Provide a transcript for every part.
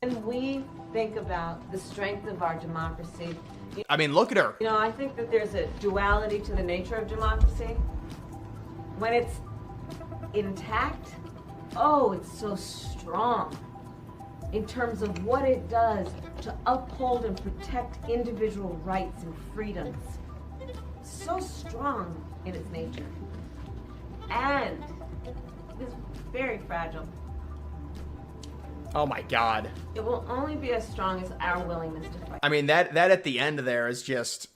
When we think about the strength of our democracy, I mean, look at her. you know, I think that there's a duality to the nature of democracy. When it's intact, oh, it's so strong in terms of what it does to uphold and protect individual rights and freedoms. So strong in its nature. And it's very fragile. Oh my God. It will only be as strong as our willingness to fight. I mean, that at the end there is just...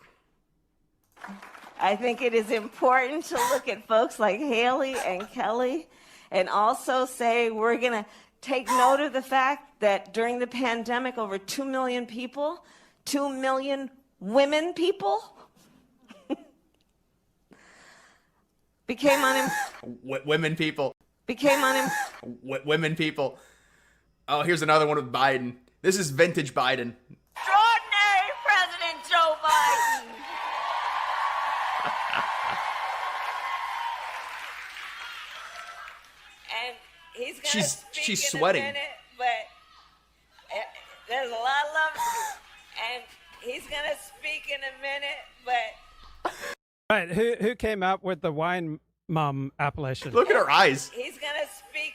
I think it is important to look at folks like Haley and Kelly and also say we're going to take note of the fact that during the pandemic, over 2 million people, 2 million women people became women people. Women people. Oh, here's another one with Biden. This is vintage Biden. Extraordinary President Joe Biden. And he's gonna speak she's in sweating. a minute, but there's a lot of love. And he's gonna speak in a minute, but Right, who came up with the wine mom appellation? Look at her eyes. he's gonna speak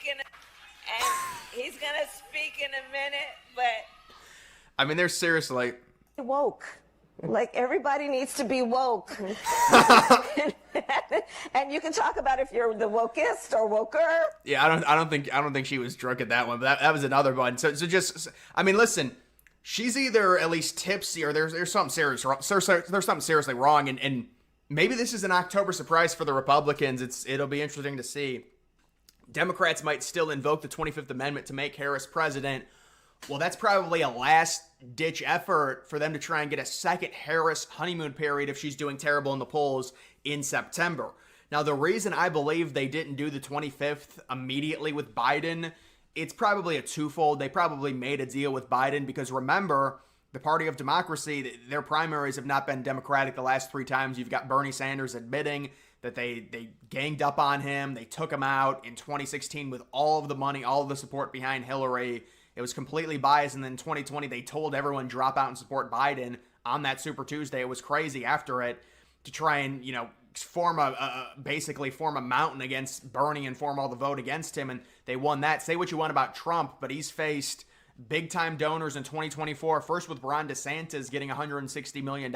in a minute, but I mean, they're seriously like... woke. Like, everybody needs to be woke. And you can talk about if you're the wokest or woker. Yeah, I don't think she was drunk at that one, but that was another one. So just, I mean, listen, she's either at least tipsy or there's something serious wrong. There's something seriously wrong, and maybe this is an October surprise for the Republicans. It'll be interesting to see. Democrats might still invoke the 25th Amendment to make Harris president. Well, that's probably a last-ditch effort for them to try and get a second Harris honeymoon period if she's doing terrible in the polls in September. Now, the reason I believe they didn't do the 25th immediately with Biden, it's probably a twofold. They probably made a deal with Biden because, remember, the Party of Democracy, their primaries have not been Democratic the last 3 times. You've got Bernie Sanders admitting that they ganged up on him. They took him out in 2016 with all of the money, all of the support behind Hillary. It was completely biased, and then in 2020, they told everyone drop out and support Biden on that Super Tuesday. It was crazy after it to try and, basically form a mountain against Bernie and form all the vote against him, and they won that. Say what you want about Trump, but he's faced big-time donors in 2024, first with Ron DeSantis getting $160 million